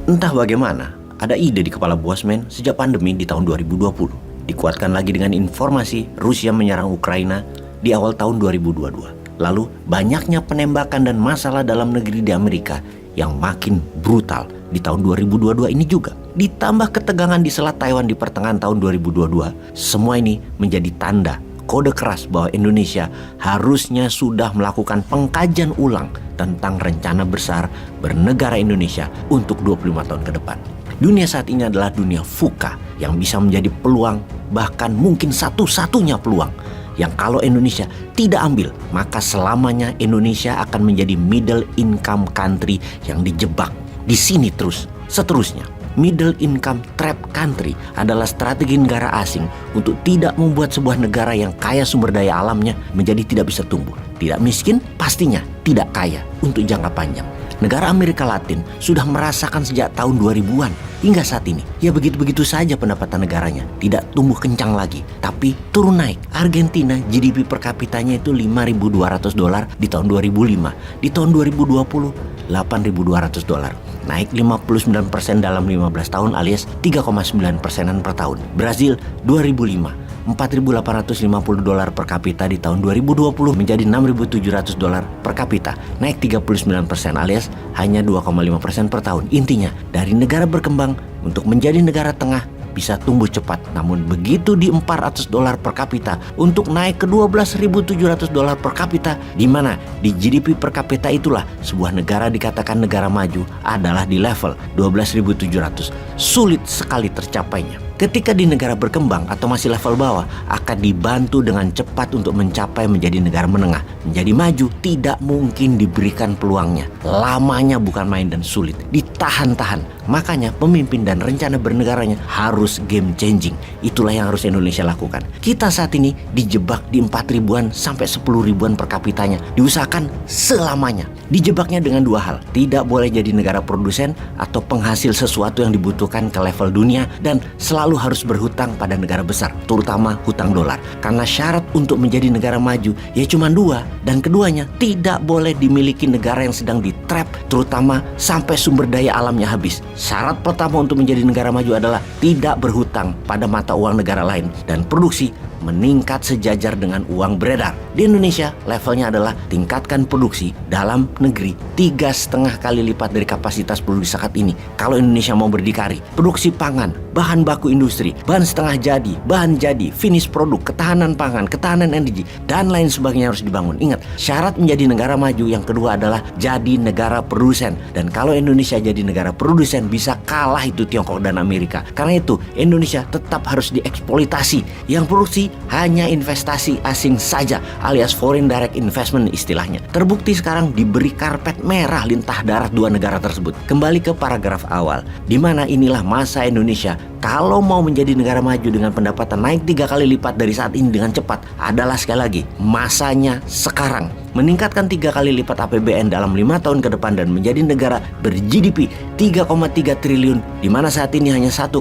Entah bagaimana, ada ide di kepala Bosman sejak pandemi di tahun 2020. Dikuatkan lagi dengan informasi Rusia menyerang Ukraina di awal tahun 2022. Lalu banyaknya penembakan dan masalah dalam negeri di Amerika yang makin brutal di tahun 2022 ini juga. Ditambah ketegangan di Selat Taiwan di pertengahan tahun 2022. Semua ini menjadi tanda kode keras bahwa Indonesia harusnya sudah melakukan pengkajian ulang tentang rencana besar bernegara Indonesia untuk 25 tahun ke depan. Dunia saat ini adalah dunia VUCA yang bisa menjadi peluang, bahkan mungkin satu-satunya peluang yang kalau Indonesia tidak ambil, maka selamanya Indonesia akan menjadi middle income country yang dijebak di sini terus seterusnya. Middle income trap country adalah strategi negara asing untuk tidak membuat sebuah negara yang kaya sumber daya alamnya menjadi tidak bisa tumbuh. Tidak miskin, pastinya tidak kaya untuk jangka panjang. Negara Amerika Latin sudah merasakan sejak tahun 2000-an hingga saat ini. Ya begitu-begitu saja pendapatan negaranya. Tidak tumbuh kencang lagi, tapi turun naik. Argentina GDP per kapitanya itu $5.200 di tahun 2005. Di tahun 2020, $8.200. Naik 59% dalam 15 tahun alias 3,9%-an per tahun. Brazil 2005, $4.850 per kapita di tahun 2020 menjadi $6.700 per kapita. Naik 39% alias hanya 2,5% per tahun. Intinya, dari negara berkembang untuk menjadi negara tengah bisa tumbuh cepat, namun begitu di $400 per kapita untuk naik ke $12.700 per kapita, di mana di GDP per kapita itulah sebuah negara dikatakan negara maju adalah di level 12.700. Sulit sekali tercapainya. Ketika di negara berkembang atau masih level bawah akan dibantu dengan cepat untuk mencapai menjadi negara menengah. Menjadi maju tidak mungkin diberikan peluangnya. Lamanya bukan main dan sulit. Ditahan-tahan. Makanya pemimpin dan rencana bernegaranya harus game changing. Itulah yang harus Indonesia lakukan. Kita saat ini dijebak di 4.000-an sampai 10.000-an per kapitanya. Diusahakan selamanya. Dijebaknya dengan dua hal. Tidak boleh jadi negara produsen atau penghasil sesuatu yang dibutuhkan ke level dunia, dan selalu harus berhutang pada negara besar, terutama hutang dolar. Karena syarat untuk menjadi negara maju ya cuma dua, dan keduanya tidak boleh dimiliki negara yang sedang di-trap, terutama sampai sumber daya alamnya habis. Syarat pertama untuk menjadi negara maju adalah tidak berhutang pada mata uang negara lain, dan produksi meningkat sejajar dengan uang beredar. Di Indonesia levelnya adalah tingkatkan produksi dalam negeri 3,5 kali lipat dari kapasitas produksi saat ini. Kalau Indonesia mau berdikari, produksi pangan, bahan baku industri, bahan setengah jadi, bahan jadi, finish produk, ketahanan pangan, ketahanan energi, dan lain sebagainya harus dibangun. Ingat, syarat menjadi negara maju yang kedua adalah jadi negara produsen. Dan kalau Indonesia jadi negara produsen, bisa kalah itu Tiongkok dan Amerika. Karena itu Indonesia tetap harus dieksploitasi. Yang produksi hanya investasi asing saja, alias foreign direct investment istilahnya. Terbukti sekarang diberi karpet merah lintah darat dua negara tersebut. Kembali ke paragraf awal, di mana inilah masa Indonesia kalau mau menjadi negara maju dengan pendapatan naik 3 kali lipat dari saat ini dengan cepat adalah sekali lagi masanya sekarang. Meningkatkan 3 kali lipat APBN dalam 5 tahun ke depan dan menjadi negara ber-GDP 3,3 triliun, di mana saat ini hanya 1,1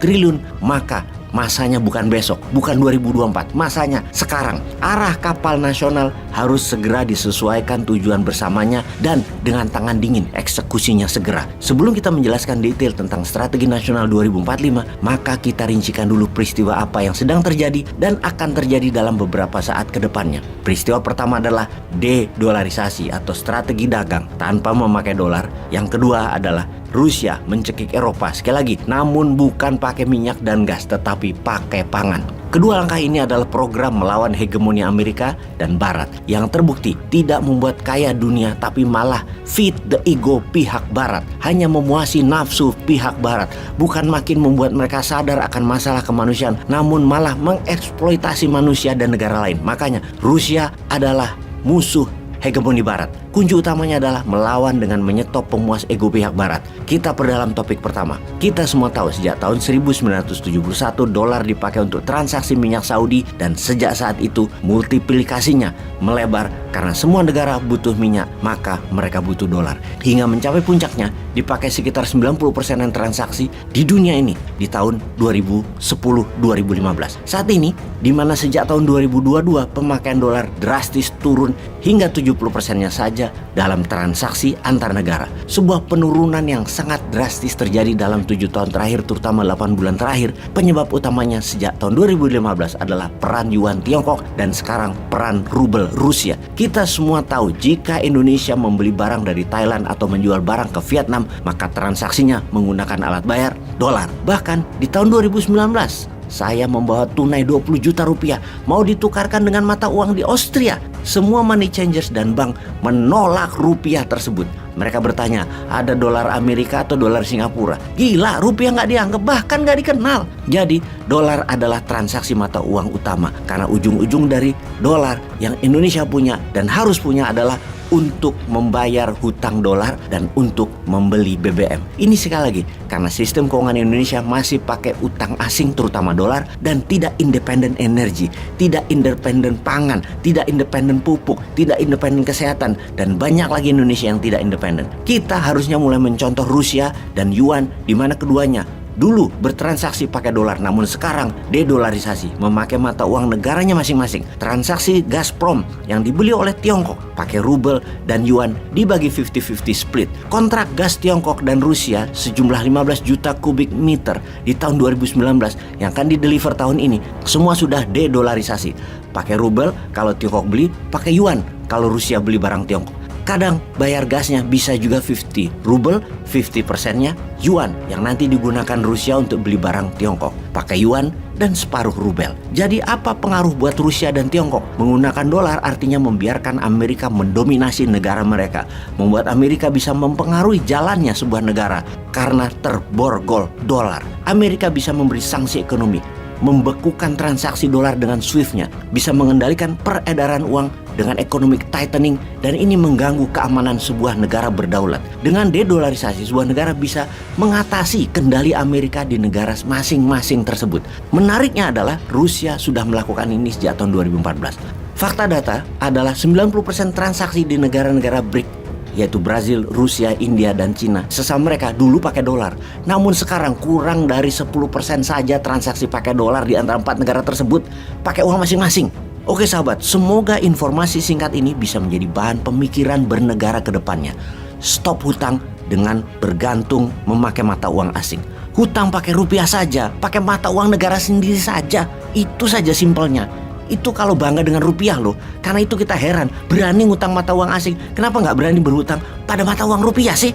triliun, maka masanya bukan besok, bukan 2024, masanya sekarang. Arah kapal nasional harus segera disesuaikan tujuan bersamanya dan dengan tangan dingin eksekusinya segera. Sebelum kita menjelaskan detail tentang strategi nasional 2045, maka kita rincikan dulu peristiwa apa yang sedang terjadi dan akan terjadi dalam beberapa saat ke depannya. Peristiwa pertama adalah de-dolarisasi atau strategi dagang tanpa memakai dolar. Yang kedua adalah Rusia mencekik Eropa, sekali lagi, namun bukan pakai minyak dan gas, tetapi pakai pangan. Kedua langkah ini adalah program melawan hegemoni Amerika dan Barat yang terbukti tidak membuat kaya dunia, tapi malah feed the ego pihak Barat, hanya memuasi nafsu pihak Barat, bukan makin membuat mereka sadar akan masalah kemanusiaan, namun malah mengeksploitasi manusia dan negara lain. Makanya Rusia adalah musuh hegemoni Barat. Kunci utamanya adalah melawan dengan menyetop pemuas ego pihak Barat. Kita perdalam topik pertama. Kita semua tahu sejak tahun 1971 dolar dipakai untuk transaksi minyak Saudi, dan sejak saat itu multiplikasinya melebar karena semua negara butuh minyak, maka mereka butuh dolar. Hingga mencapai puncaknya dipakai sekitar 90% transaksi di dunia ini di tahun 2010-2015. Saat ini di mana sejak tahun 2022 pemakaian dolar drastis turun hingga 17% 70%-nya saja dalam transaksi antar negara. Sebuah penurunan yang sangat drastis terjadi dalam 7 tahun terakhir, terutama 8 bulan terakhir. Penyebab utamanya sejak tahun 2015 adalah peran yuan Tiongkok dan sekarang peran rubel Rusia. Kita semua tahu jika Indonesia membeli barang dari Thailand atau menjual barang ke Vietnam, maka transaksinya menggunakan alat bayar dolar. Bahkan di tahun 2019, saya membawa tunai 20 juta rupiah mau ditukarkan dengan mata uang di Austria. Semua money changers dan bank menolak rupiah tersebut. Mereka bertanya, ada dolar Amerika atau dolar Singapura? Gila, rupiah nggak dianggap, bahkan nggak dikenal. Jadi, dolar adalah transaksi mata uang utama. Karena ujung-ujung dari dolar yang Indonesia punya dan harus punya adalah untuk membayar hutang dolar dan untuk membeli BBM. Ini sekali lagi, karena sistem keuangan Indonesia masih pakai utang asing terutama dolar dan tidak independen energi, tidak independen pangan, tidak independen pupuk, tidak independen kesehatan, dan banyak lagi Indonesia yang tidak independen. Kita harusnya mulai mencontoh Rusia dan Yuan, di mana keduanya dulu bertransaksi pakai dolar, namun sekarang dedolarisasi, memakai mata uang negaranya masing-masing. Transaksi Gazprom yang dibeli oleh Tiongkok pakai rubel dan yuan dibagi 50-50 split. Kontrak gas Tiongkok dan Rusia sejumlah 15 juta kubik meter di tahun 2019 yang akan dideliver tahun ini semua sudah dedolarisasi. Pakai rubel kalau Tiongkok beli, pakai yuan kalau Rusia beli barang Tiongkok. Kadang bayar gasnya bisa juga 50 rubel, 50%-nya yuan yang nanti digunakan Rusia untuk beli barang Tiongkok. Pakai yuan dan separuh rubel. Jadi apa pengaruh buat Rusia dan Tiongkok? Menggunakan dolar artinya membiarkan Amerika mendominasi negara mereka. Membuat Amerika bisa mempengaruhi jalannya sebuah negara karena terborgol dolar. Amerika bisa memberi sanksi ekonomi, membekukan transaksi dolar dengan SWIFT-nya, bisa mengendalikan peredaran uang dengan economic tightening, dan ini mengganggu keamanan sebuah negara berdaulat. Dengan dedolarisasi, sebuah negara bisa mengatasi kendali Amerika di negara masing-masing tersebut. Menariknya adalah Rusia sudah melakukan ini sejak tahun 2014. Fakta data adalah 90% transaksi di negara-negara BRIC, yaitu Brazil, Rusia, India, dan Cina, sesama mereka dulu pakai dolar. Namun sekarang kurang dari 10% saja transaksi pakai dolar di antara 4 negara tersebut pakai uang masing-masing. Oke sahabat, semoga informasi singkat ini bisa menjadi bahan pemikiran bernegara ke depannya. Stop hutang dengan bergantung memakai mata uang asing. Hutang pakai rupiah saja, pakai mata uang negara sendiri saja. Itu saja simpelnya. Itu kalau bangga dengan rupiah loh. Karena itu kita heran, berani ngutang mata uang asing. Kenapa nggak berani berhutang pada mata uang rupiah sih?